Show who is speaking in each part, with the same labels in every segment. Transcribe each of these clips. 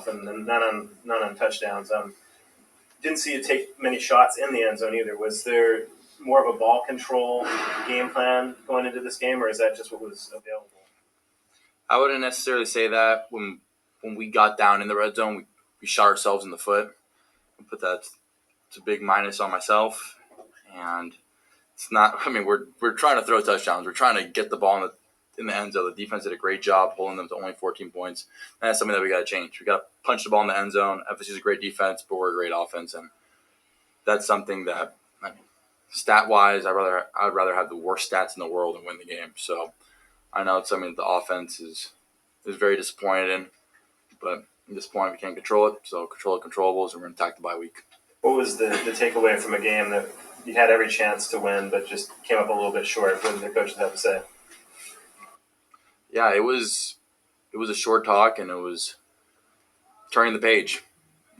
Speaker 1: and none on touchdowns. Didn't see you take many shots in the end zone either. Was there more of a ball control game plan going into this game, or is that just what was available?
Speaker 2: I wouldn't necessarily say that. When we got down in the red zone, we shot ourselves in the foot. But that's a big minus on myself. And it's not. I mean, we're trying to throw touchdowns. We're trying to get the ball in the end zone. The defense did a great job holding them to only 14 points. And that's something that we got to change. We got to punch the ball in the end zone. FSU's a great defense, but we're a great offense, and that's something that, I mean, stat-wise, I'd rather have the worst stats in the world and win the game. So I know it's something that the offense is very disappointed in, but at this point we can't control it. So control the controllables, and we're going to attack the bye week.
Speaker 1: What was the takeaway from a game that you had every chance to win, but just came up a little bit short? What did the coaches have to say?
Speaker 2: Yeah, it was a short talk, and it was turning the page.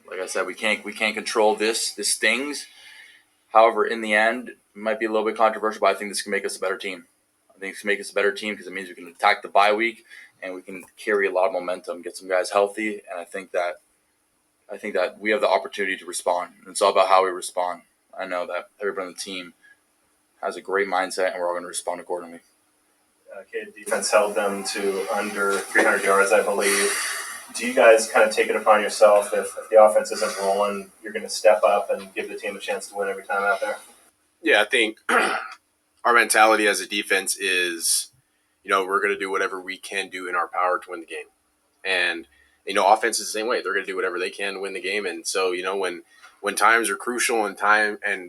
Speaker 2: Like I said, we can't control this stings. However, in the end, it might be a little bit controversial, but I think this can make us a better team. I think this can make us a better team because it means we can attack the bye week and we can carry a lot of momentum, get some guys healthy, and I think that we have the opportunity to respond. And it's all about how we respond. I know that everybody on the team has a great mindset, and we're all going to respond accordingly.
Speaker 1: Defense held them to under 300 yards, I believe. Do you guys kind of take it upon yourself if the offense isn't rolling, you're going to step up and give the team a chance to win every time out there?
Speaker 3: Yeah, I think our mentality as a defense is, we're going to do whatever we can do in our power to win the game. And, offense is the same way. They're going to do whatever they can to win the game. And so, when times are crucial and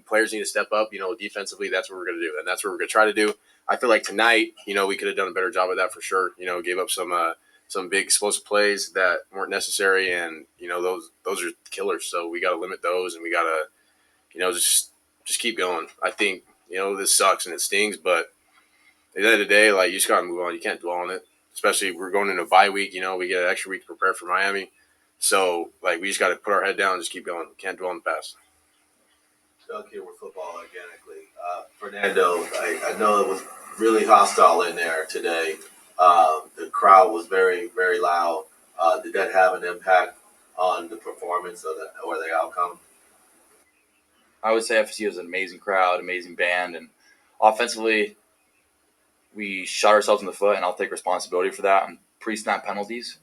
Speaker 3: players need to step up, defensively, that's what we're going to do. And that's what we're going to try to do. I feel like tonight, we could have done a better job of that for sure. Gave up some big explosive plays that weren't necessary, and those are killers. So we got to limit those, and we got to just keep going. I think this sucks and it stings, but at the end of the day, you just got to move on. You can't dwell on it, especially if we're going into a bye week. We get an extra week to prepare for Miami, so we just got to put our head down and just keep going. We can't dwell on the past.
Speaker 4: Doug here with Football Organically. Fernando, I know it was really hostile in there today. The crowd was very, very loud. Did that have an impact on the performance or the outcome?
Speaker 2: I would say FSU is an amazing crowd, amazing band, and offensively, we shot ourselves in the foot, and I'll take responsibility for that on pre-snap penalties.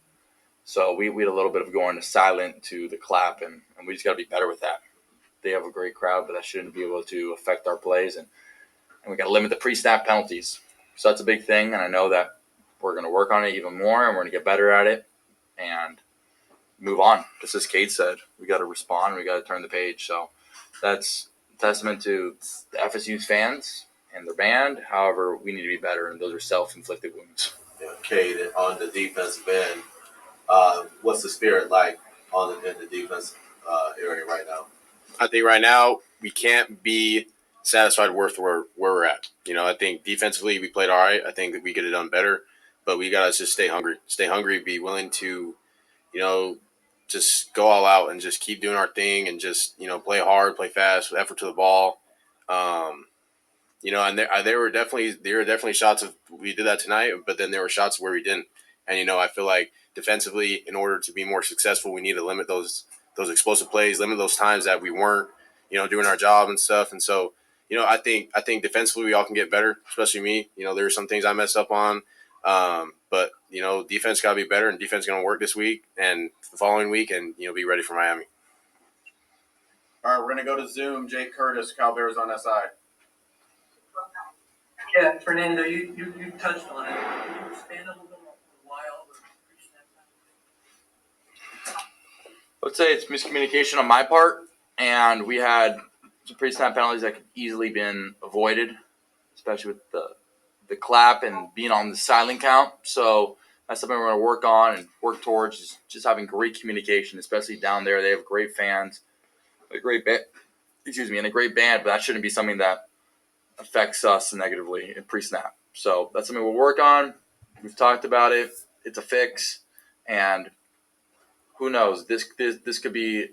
Speaker 2: So we had a little bit of going to silent to the clap, and we just got to be better with that. They have a great crowd, but that shouldn't be able to affect our plays, and we got to limit the pre-snap penalties. So that's a big thing, and I know that we're going to work on it even more, and we're going to get better at it and move on. Just as Cade said, we got to respond, we got to turn the page. So that's a testament to the FSU's fans and their band. However, we need to be better, and those are self-inflicted wounds.
Speaker 4: Yeah, Cade, on the defensive end, what's the spirit like in the defense area right now?
Speaker 3: I think right now we can't be satisfied with where we're at. I think defensively we played all right. I think that we could have done better, but we got to just stay hungry, be willing to, just go all out and just keep doing our thing and just, play hard, play fast, with effort to the ball. And there were definitely shots of we did that tonight, but then there were shots where we didn't. And, I feel like defensively, in order to be more successful, we need to limit those explosive plays, limit those times that we weren't, doing our job and stuff. And so, I think defensively we all can get better, especially me. There are some things I messed up on. But, defense got to be better, and defense is going to work this week and the following week and, be ready for Miami.
Speaker 5: All right, we're going to go to Zoom. Jake Curtis, Cal Bears on SI.
Speaker 6: Yeah, Fernando, you touched on it. Can you expand a little bit on why all the pre-snap penalties?
Speaker 2: I would say it's miscommunication on my part, and we had some pre-snap penalties that could easily been avoided, especially with the clap and being on the silent count. So that's something we're going to work on and work towards, just having great communication, especially down there. They have great fans, a great band, and a great band, but that shouldn't be something that affects us negatively in pre-snap. So that's something we'll work on. We've talked about it. It's a fix, and who knows? This could be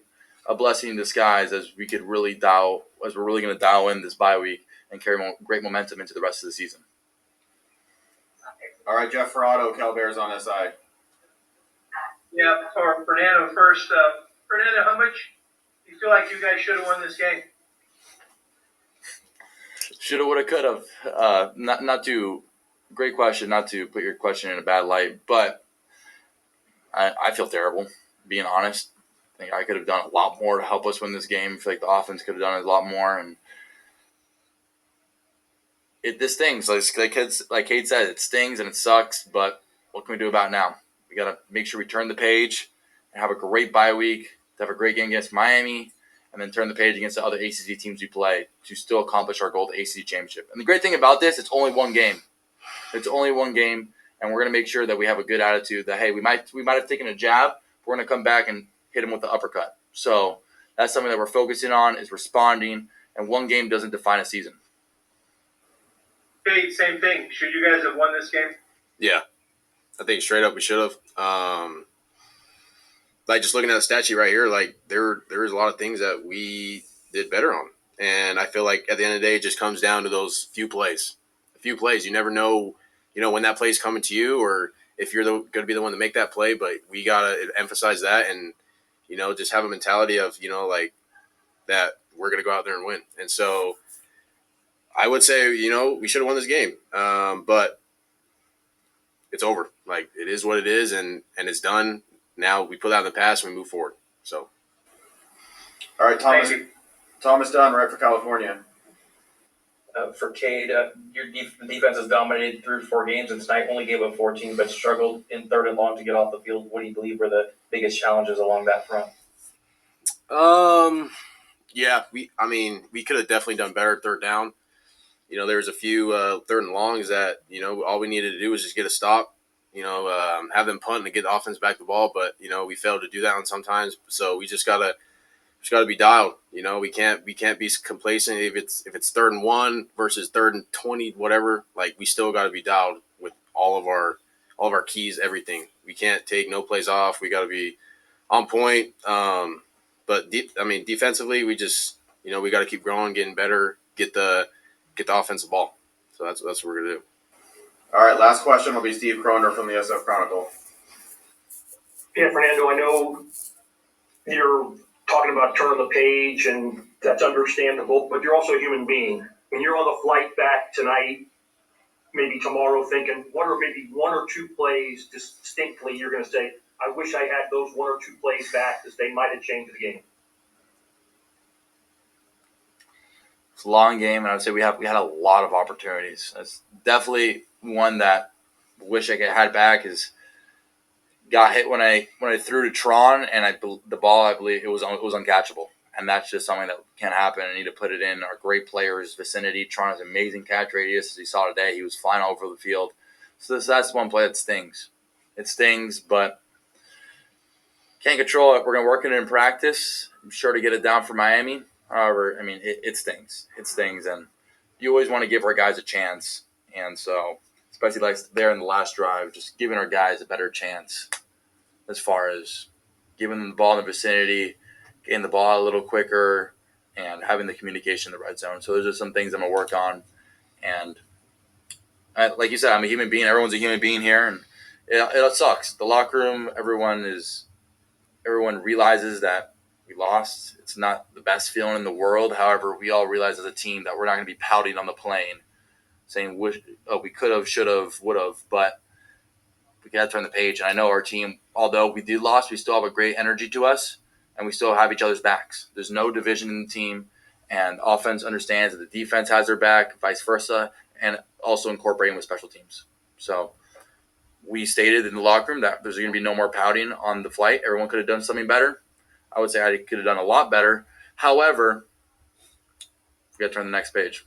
Speaker 2: a blessing in disguise as we're really going to dial in this bye week and carry great momentum into the rest of the season.
Speaker 5: All right, Jeff Ferrato, Cal Bears on SI.
Speaker 6: Yeah, for Fernando first. Fernando, how much do you feel like you guys should have won this game?
Speaker 2: Shoulda, woulda, coulda. Not to. Great question. Not to put your question in a bad light, but I feel terrible, being honest. I think I could have done a lot more to help us win this game. I feel like the offense could have done a lot more, and this stings. Like Kate said, it stings and it sucks. But what can we do about it now? We got to make sure we turn the page and have a great bye week, to have a great game against Miami, and then turn the page against the other ACC teams we play to still accomplish our goal, the ACC championship. And the great thing about this, it's only one game. It's only one game, and we're going to make sure that we have a good attitude. That hey, we might have taken a jab, but we're going to come back and hit them with the uppercut. So that's something that we're focusing on, is responding. And one game doesn't define a season.
Speaker 6: Hey, same thing. Should you guys have won this game?
Speaker 3: Yeah, I think straight up we should have. Like just looking at the stat sheet right here, like there is a lot of things that we did better on, and I feel like at the end of the day, it just comes down to those few plays. A few plays, you never know, when that play is coming to you, or if you're going to be the one to make that play. But we gotta emphasize that, and just have a mentality of like that we're gonna go out there and win. And so I would say we should have won this game, but it's over. Like it is what it is, and it's done. Now we put that in the past and we move forward. So,
Speaker 5: All right, Thomas.
Speaker 6: Thank you.
Speaker 5: Thomas Dunn, right for California.
Speaker 7: For Cade, your defense has dominated through 4 games, and tonight only gave up 14, but struggled in third and long to get off the field. What do you believe were the biggest challenges along that front?
Speaker 3: Yeah, we could have definitely done better third down. There was a few third and longs that all we needed to do was just get a stop. Have them punt and get the offense back the ball, but we failed to do that on sometimes. So we just gotta be dialed. We can't be complacent if it's third and 1 versus third and 20, whatever. Like we still got to be dialed with all of our keys, everything. We can't take no plays off. We got to be on point. But defensively, we just we got to keep growing, getting better, get the offensive ball. So that's what we're gonna do.
Speaker 5: All right, last question will be Steve Kroner from the SF Chronicle.
Speaker 8: Yeah, Fernando, I know you're talking about turning the page, and that's understandable, but you're also a human being. When you're on the flight back tonight, maybe tomorrow, thinking, what are maybe 1 or 2 plays distinctly you're going to say, I wish I had those 1 or 2 plays back because they might have changed the game?
Speaker 2: It's a long game, and I would say we had a lot of opportunities. That's definitely one that I wish I could had back. Is got hit when I threw to Tron, and the ball, I believe it was uncatchable, and that's just something that can't happen. I need to put it in our great players' vicinity. Tron has amazing catch radius, as you saw today. He was flying all over the field. So that's one play that stings. It stings, but can't control it. We're gonna work it in practice. I'm sure to get it down for Miami. However, it stings. It stings, and you always want to give our guys a chance. And so, especially like there in the last drive, just giving our guys a better chance as far as giving them the ball in the vicinity, getting the ball a little quicker, and having the communication in the red zone. So those are some things I'm going to work on. And like you said, I'm a human being. Everyone's a human being here, and it sucks. The locker room, everyone realizes that we lost. It's not the best feeling in the world. However, we all realize as a team that we're not going to be pouting on the plane saying, we could have, should have, would have, but we got to turn the page. And I know our team, although we did lose, we still have a great energy to us, and we still have each other's backs. There's no division in the team, and offense understands that the defense has their back, vice versa, and also incorporating with special teams. So we stated in the locker room that there's going to be no more pouting on the flight. Everyone could have done something better. I would say I could have done a lot better. However, we got to turn the next page.